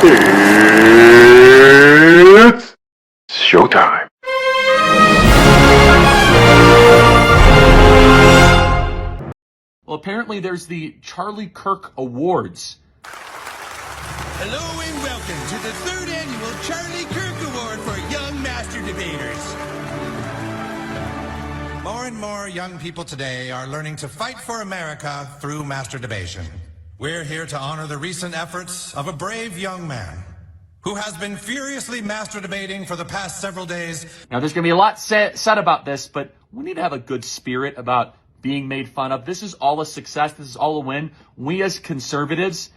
It's showtime. Well, apparently there's the Charlie Kirk Awards. Hello and welcome to the 3rd annual Charlie Kirk Award for Young Master Debaters. More and more young people today are learning to fight for America through masturbation. We're here to honor the recent efforts of a brave young man who has been furiously masturbating for the past several days. Now, there's going to be a lot said about this, but we need to have a good spirit about being made fun of. This is all a success. This is all a win. We as conservatives,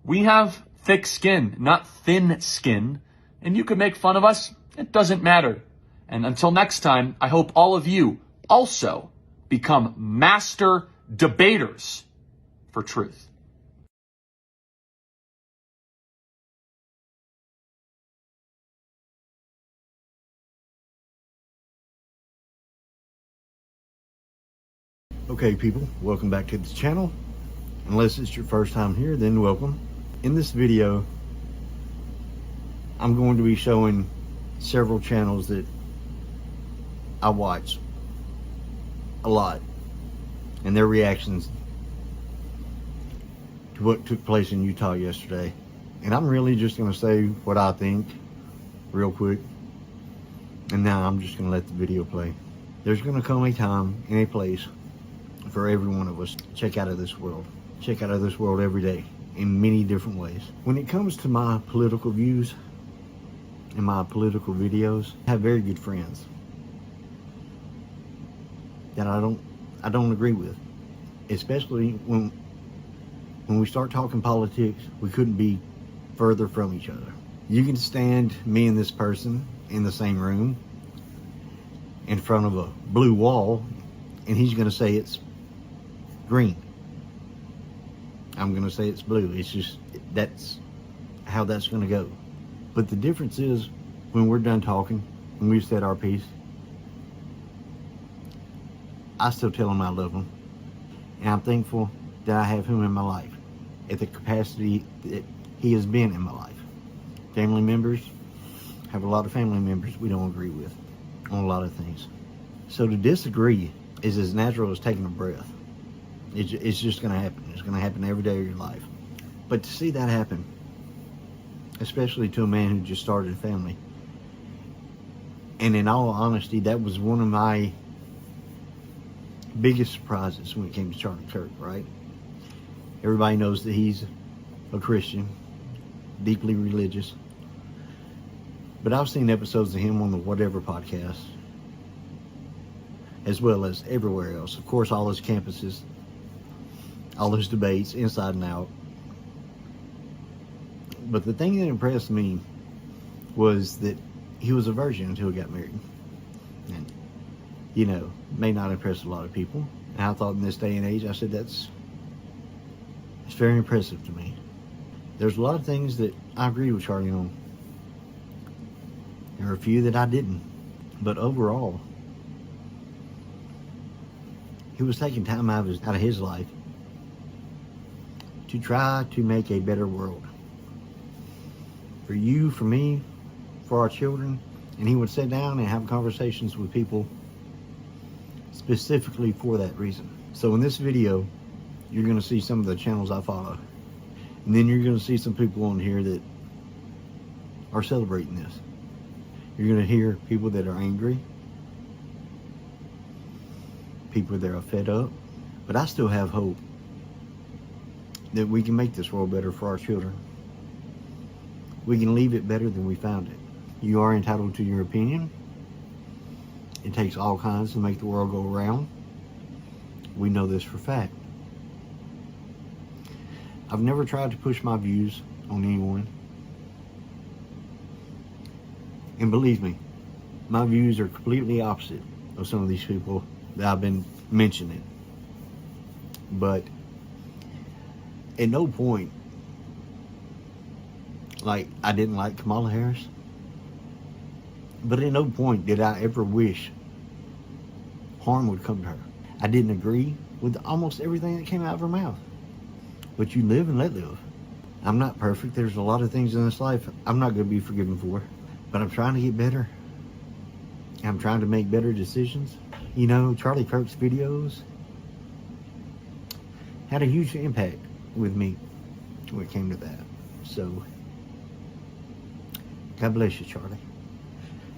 we have thick skin, not thin skin. And you can make fun of us. It doesn't matter. And until next time, I hope all of you also become master debaters for truth. Okay, people, welcome back to the channel. Unless it's your first time here, then welcome. In this video, I'm going to be showing several channels that I watch a lot and their reactions to what took place in Utah yesterday. And I'm really just going to say what I think real quick, and now I'm just going to let the video play. There's going to come a time and a place for every one of us to check out of this world. Check out of this world every day in many different ways. When it comes to my political views and my political videos, I have very good friends that I don't agree with. Especially when we start talking politics, we couldn't be further from each other. You can stand me and this person in the same room in front of a blue wall, and he's going to say it's green. I'm going to say it's blue. It's just, that's how that's going to go. But the difference is, when we're done talking, when we've said our piece, I still tell him I love him. And I'm thankful that I have him in my life at the capacity that he has been in my life. Family members, have a lot of family members we don't agree with on a lot of things. So to disagree is as natural as taking a breath. It's just going to happen. It's going to happen every day of your life. But to see that happen, especially to a man who just started a family, and in all honesty, that was one of my biggest surprises when it came to Charlie Kirk, right? Everybody knows that he's a Christian, deeply religious. But I've seen episodes of him on the Whatever podcast, as well as everywhere else. Of course, all his campuses, all his debates, inside and out. But the thing that impressed me was that he was a virgin until he got married. And, you know, may not impress a lot of people. And I thought in this day and age, I said, it's very impressive to me. There's a lot of things that I agree with Charlie on. There are a few that I didn't. But overall, he was taking time out of his life to try to make a better world. For you, for me, for our children. And he would sit down and have conversations with people specifically for that reason. So in this video, you're going to see some of the channels I follow. And then you're going to see some people on here that are celebrating this. You're going to hear people that are angry, people that are fed up. But I still have hope that we can make this world better for our children. We can leave it better than we found it. You are entitled to your opinion. It takes all kinds to make the world go around. We know this for a fact. I've never tried to push my views on anyone. And believe me, my views are completely opposite of some of these people that I've been mentioning. But at no point, like, I didn't like Kamala Harris, but at no point did I ever wish harm would come to her. I didn't agree with almost everything that came out of her mouth. But you live and let live. I'm not perfect. There's a lot of things in this life I'm not going to be forgiven for, but I'm trying to get better. I'm trying to make better decisions. You know, Charlie Kirk's videos had a huge impact with me when it came to that. So, God bless you, Charlie.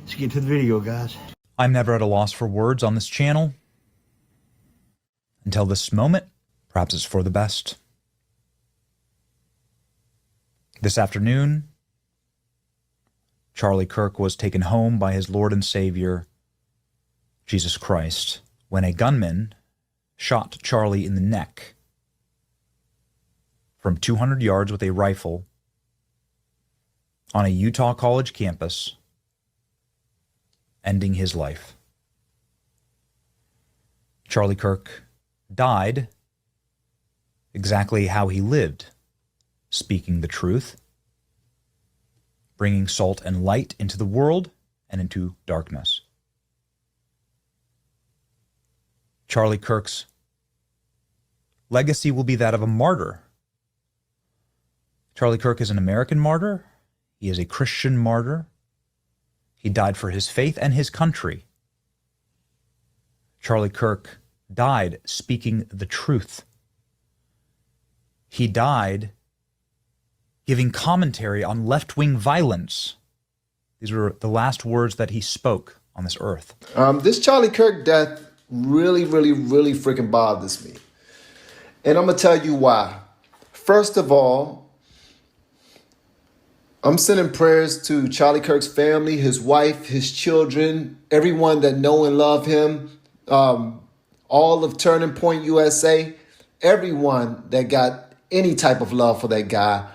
Let's get to the video, guys. I'm never at a loss for words on this channel. Until this moment, perhaps it's for the best. This afternoon, Charlie Kirk was taken home by his Lord and Savior, Jesus Christ, when a gunman shot Charlie in the neck from 200 yards with a rifle on a Utah college campus, ending his life. Charlie Kirk died exactly how he lived, speaking the truth, bringing salt and light into the world and into darkness. Charlie Kirk's legacy will be that of a martyr. Charlie Kirk is an American martyr. He is a Christian martyr. He died for his faith and his country. Charlie Kirk died speaking the truth. He died giving commentary on left-wing violence. These were the last words that he spoke on this earth. This Charlie Kirk death really freaking bothers me. And I'm going to tell you why. First of all, I'm sending prayers to Charlie Kirk's family, his wife, his children, everyone that know and love him, all of Turning Point USA, everyone that got any type of love for that guy.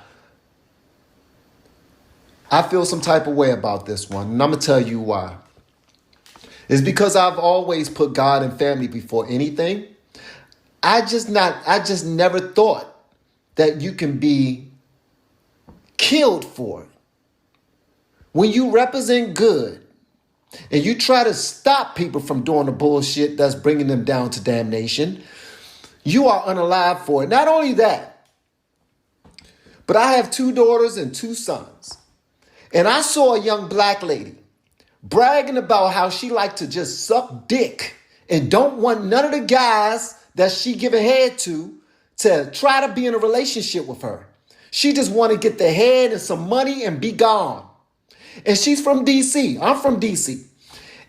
I feel some type of way about this one, and I'm going to tell you why. It's because I've always put God and family before anything. I just never thought that you can be killed for it. When you represent good and you try to stop people from doing the bullshit that's bringing them down to damnation, you are unalive for it. Not only that, but I have 2 daughters and 2 sons. And I saw a young black lady bragging about how she liked to just suck dick and don't want none of the guys that she give a head to try to be in a relationship with her. She just want to get the head and some money and be gone. And she's from D.C. I'm from D.C.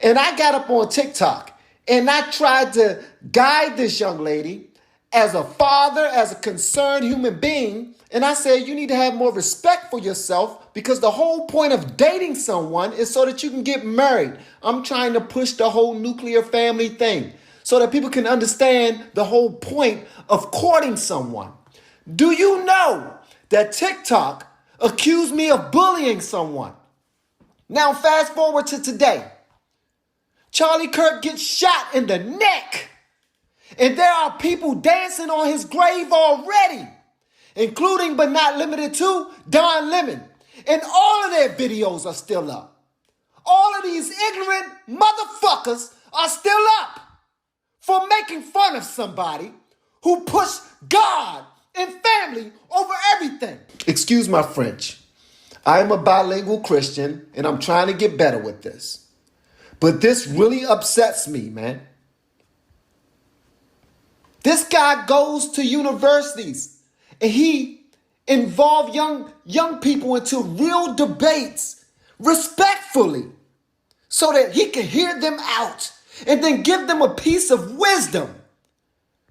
And I got up on TikTok and I tried to guide this young lady as a father, as a concerned human being. And I said, you need to have more respect for yourself because the whole point of dating someone is so that you can get married. I'm trying to push the whole nuclear family thing so that people can understand the whole point of courting someone. Do you know that TikTok accused me of bullying someone? Now fast forward to today. Charlie Kirk gets shot in the neck. And there are people dancing on his grave already, including but not limited to Don Lemon. And all of their videos are still up. All of these ignorant motherfuckers are still up for making fun of somebody who pushed God and family over everything. Excuse my French. I am a bilingual Christian and I'm trying to get better with this. But this really upsets me, man. This guy goes to universities and he involved young people into real debates respectfully so that he can hear them out and then give them a piece of wisdom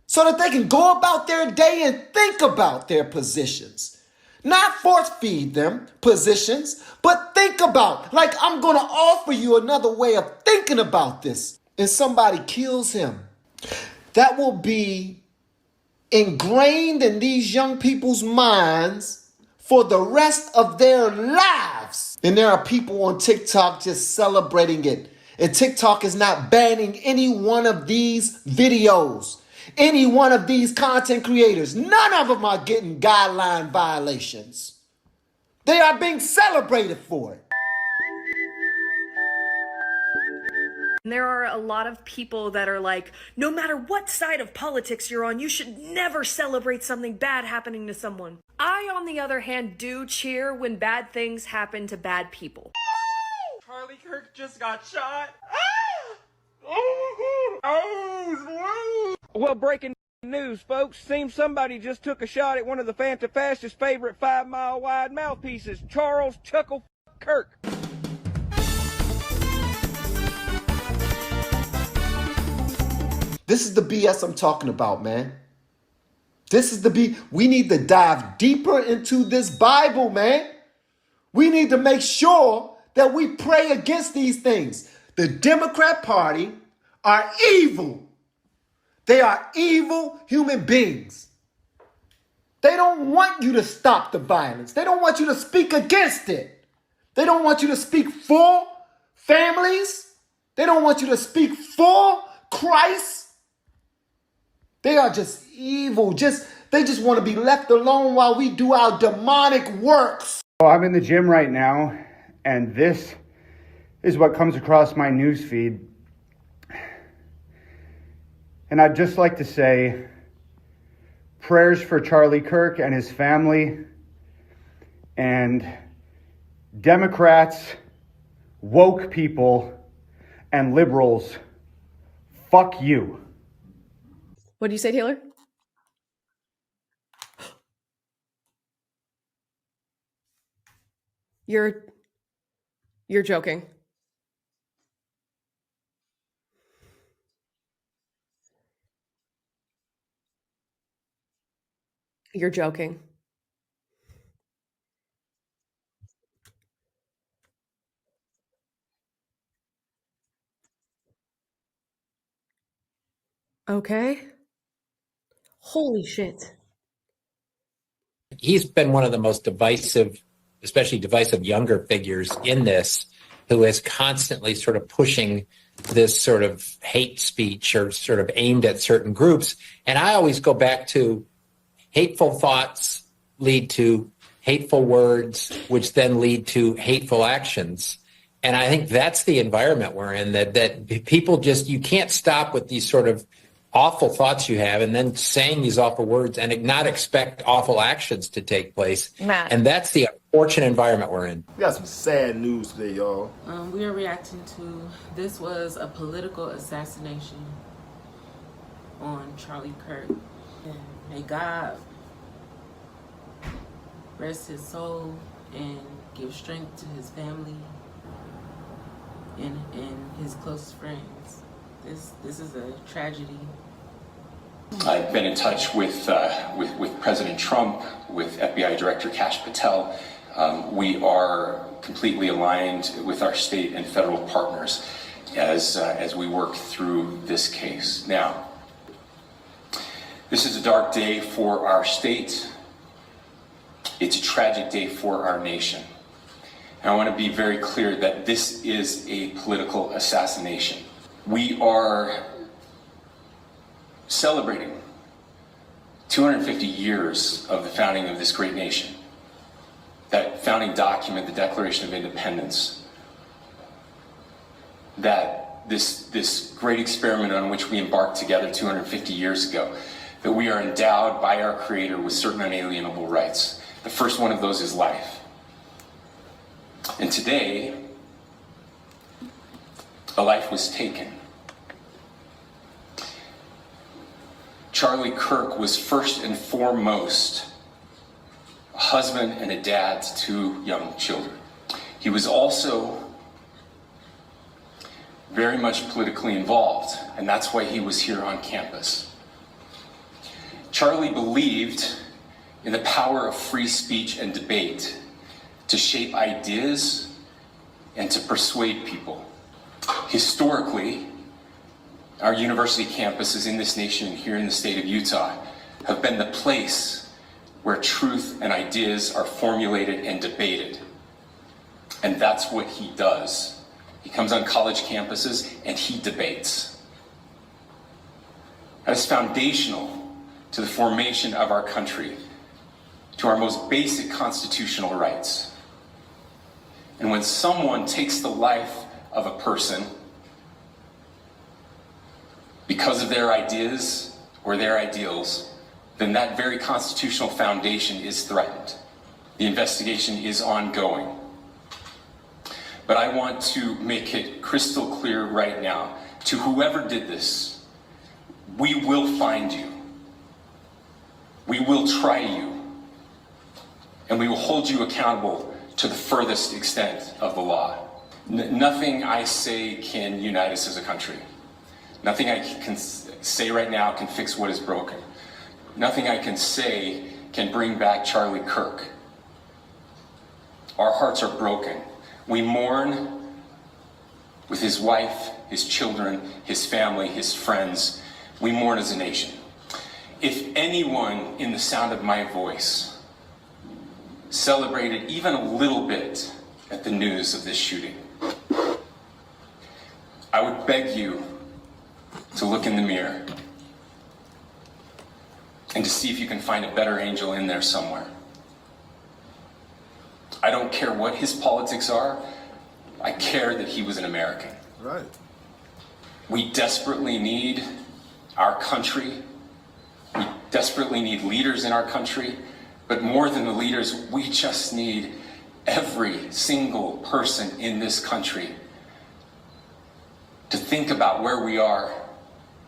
so that they can go about their day and think about their positions. Not force feed them positions, but think about, like, I'm going to offer you another way of thinking about this. And somebody kills him. That will be ingrained in these young people's minds for the rest of their lives. And there are people on TikTok just celebrating it. And TikTok is not banning any one of these videos, any one of these content creators. None of them are getting guideline violations. They are being celebrated for it. There are a lot of people that are like, no matter what side of politics you're on, you should never celebrate something bad happening to someone. I, on the other hand, do cheer when bad things happen to bad people. Charlie Kirk just got shot. Well, breaking news, folks. Seems somebody just took a shot at one of the Fanta-Fastest favorite 5-mile-wide mouthpieces, Charles Chuckle Kirk. This is the BS I'm talking about, man. This is the we need to dive deeper into this Bible, man. We need to make sure that we pray against these things. The Democrat Party are evil. They are evil human beings. They don't want you to stop the violence. They don't want you to speak against it. They don't want you to speak for families. They don't want you to speak for Christ. They are just evil. They just want to be left alone while we do our demonic works. Well, I'm in the gym right now, and this is what comes across my news feed. And I'd just like to say prayers for Charlie Kirk and his family, and Democrats, woke people, and liberals, fuck you. What do you say, Taylor? You're joking. You're joking. Okay. Holy shit. He's been one of the most divisive, especially divisive younger figures in this, who is constantly sort of pushing this sort of hate speech or sort of aimed at certain groups. And I always go back to hateful thoughts lead to hateful words, which then lead to hateful actions. And I think that's the environment we're in, that people just, you can't stop with these sort of awful thoughts you have and then saying these awful words and not expect awful actions to take place. Matt. And that's the unfortunate environment we're in. We got some sad news today, y'all. We are reacting to, this was a political assassination on Charlie Kirk. And may God rest his soul and give strength to his family and his closest friends. This is a tragedy. I've been in touch with President Trump, with FBI Director Kash Patel. We are completely aligned with our state and federal partners as we work through this case. Now, this is a dark day for our state. It's a tragic day for our nation. And I want to be very clear that this is a political assassination. We are celebrating 250 years of the founding of this great nation. That founding document, the Declaration of Independence, that this great experiment on which we embarked together 250 years ago, that we are endowed by our Creator with certain unalienable rights. The first one of those is life. And today, a life was taken. Charlie Kirk was first and foremost a husband and a dad to two young children. He was also very much politically involved, and that's why he was here on campus. Charlie believed in the power of free speech and debate to shape ideas and to persuade people. Historically, our university campuses in this nation and here in the state of Utah have been the place where truth and ideas are formulated and debated. And that's what he does. He comes on college campuses and he debates. That is foundational to the formation of our country, to our most basic constitutional rights. And when someone takes the life of a person because of their ideas or their ideals, then that very constitutional foundation is threatened. The investigation is ongoing. But I want to make it crystal clear right now to whoever did this, we will find you. We will try you. And we will hold you accountable to the furthest extent of the law. Nothing I say can unite us as a country. Nothing I can say right now can fix what is broken. Nothing I can say can bring back Charlie Kirk. Our hearts are broken. We mourn with his wife, his children, his family, his friends. We mourn as a nation. If anyone in the sound of my voice celebrated even a little bit at the news of this shooting, I would beg you to look in the mirror and to see if you can find a better angel in there somewhere. I don't care what his politics are. I care that he was an American. Right. We desperately need our country. We desperately need leaders in our country. But more than the leaders, we just need every single person in this country to think about where we are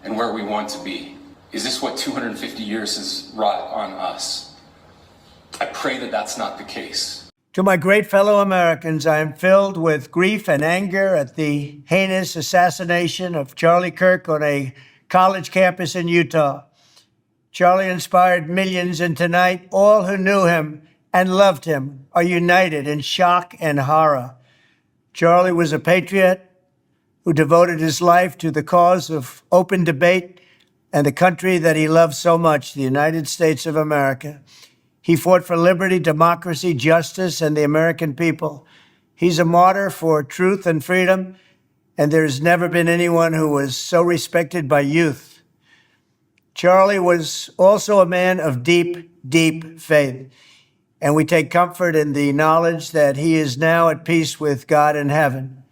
and where we want to be. Is this what 250 years has wrought on us? I pray that that's not the case. To my great fellow Americans, I am filled with grief and anger at the heinous assassination of Charlie Kirk on a college campus in Utah. Charlie inspired millions, and tonight, all who knew him and loved him are united in shock and horror. Charlie was a patriot who devoted his life to the cause of open debate and the country that he loved so much, the United States of America. He fought for liberty, democracy, justice, and the American people. He's a martyr for truth and freedom, and there's never been anyone who was so respected by youth. Charlie was also a man of deep, deep faith, and we take comfort in the knowledge that he is now at peace with God in heaven.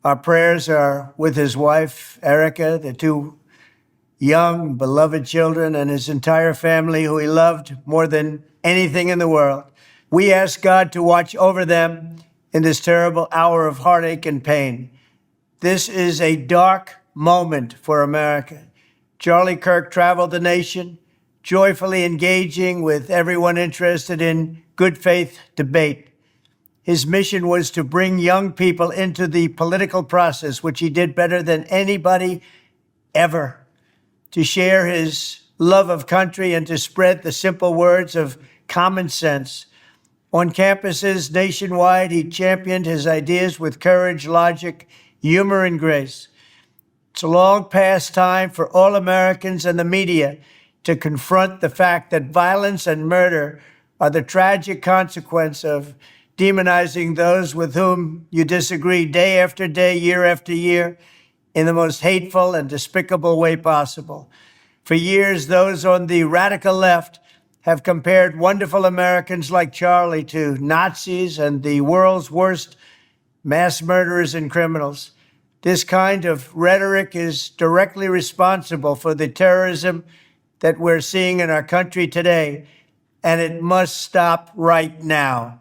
Our prayers are with his wife, Erica, the two young, beloved children, and his entire family, who he loved more than anything in the world. We ask God to watch over them in this terrible hour of heartache and pain. This is a dark moment for America. Charlie Kirk traveled the nation, joyfully engaging with everyone interested in good faith debate. His mission was to bring young people into the political process, which he did better than anybody ever, to share his love of country and to spread the simple words of common sense. On campuses nationwide, he championed his ideas with courage, logic, humor, and grace. It's a long past time for all Americans and the media to confront the fact that violence and murder are the tragic consequence of demonizing those with whom you disagree day after day, year after year, in the most hateful and despicable way possible. For years, those on the radical left have compared wonderful Americans like Charlie to Nazis and the world's worst mass murderers and criminals. This kind of rhetoric is directly responsible for the terrorism that we're seeing in our country today, and it must stop right now.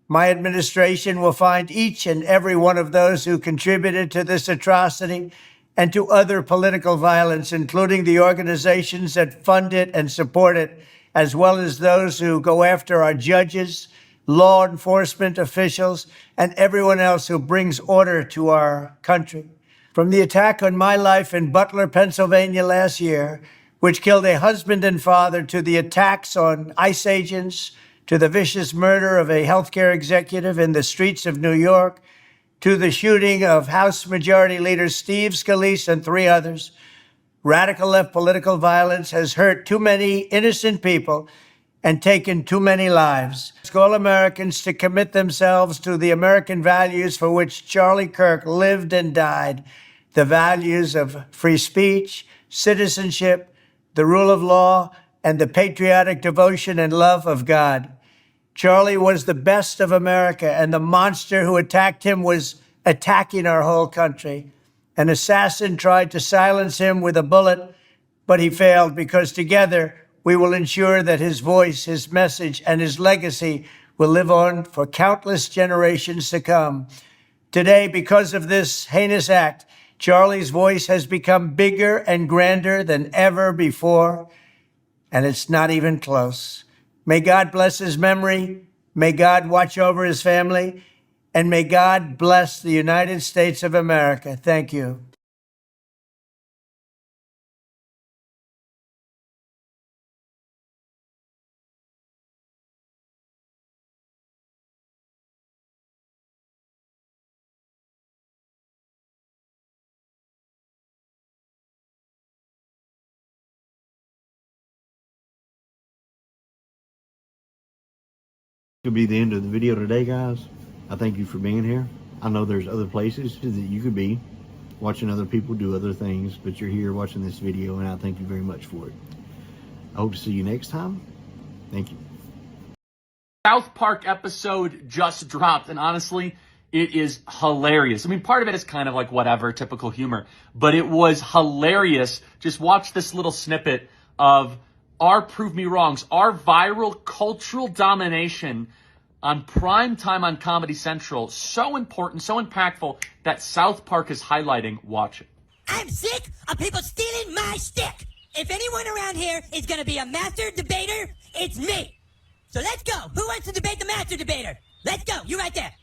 My administration will find each and every one of those who contributed to this atrocity and to other political violence, including the organizations that fund it and support it, as well as those who go after our judges, law enforcement officials, and everyone else who brings order to our country. From the attack on my life in Butler, Pennsylvania last year, which killed a husband and father, to the attacks on ICE agents, to the vicious murder of a healthcare executive in the streets of New York, to the shooting of House Majority Leader Steve Scalise and 3 others, radical left political violence has hurt too many innocent people and taken too many lives. I ask all Americans to commit themselves to the American values for which Charlie Kirk lived and died, the values of free speech, citizenship, the rule of law, and the patriotic devotion and love of God. Charlie was the best of America, and the monster who attacked him was attacking our whole country. An assassin tried to silence him with a bullet, but he failed because together we will ensure that his voice, his message, and his legacy will live on for countless generations to come. Today, because of this heinous act, Charlie's voice has become bigger and grander than ever before, and it's not even close. May God bless his memory, may God watch over his family, and may God bless the United States of America. Thank you. Could be the end of the video today, guys. I thank you for being here. I know there's other places that you could be watching other people do other things, but you're here watching this video, and I thank you very much for it. I hope to see you next time. Thank you. South Park episode just dropped, and honestly, it is hilarious. I mean, part of it is kind of like whatever, typical humor, but it was hilarious. Just watch this little snippet of our Prove Me Wrongs, our viral cultural domination on prime time on Comedy Central. So important, so impactful that South Park is highlighting. Watch it. I'm sick of people stealing my stick. If anyone around here is going to be a master debater, it's me. So let's go. Who wants to debate the master debater? Let's go. You right there.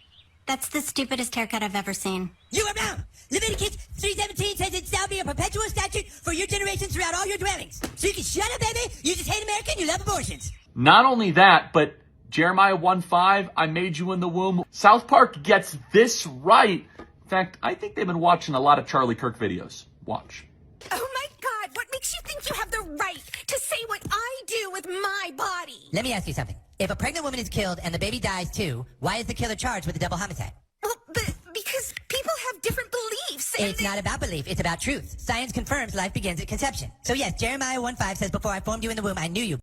That's the stupidest haircut I've ever seen. You are wrong. Leviticus 3:17 says it shall be a perpetual statute for your generations throughout all your dwellings. So you can shut up, baby. You just hate America and you love abortions. Not only that, but Jeremiah 1:5, I made you in the womb. South Park gets this right. In fact, I think they've been watching a lot of Charlie Kirk videos. Watch. Oh my God, what makes you think you have the right to say what I do with my body? Let me ask you something. If a pregnant woman is killed and the baby dies too, why is the killer charged with a double homicide? Well, but because people have different beliefs. It's not about belief, it's about truth. Science confirms life begins at conception. So yes, Jeremiah 1:5 says, before I formed you in the womb, I knew you.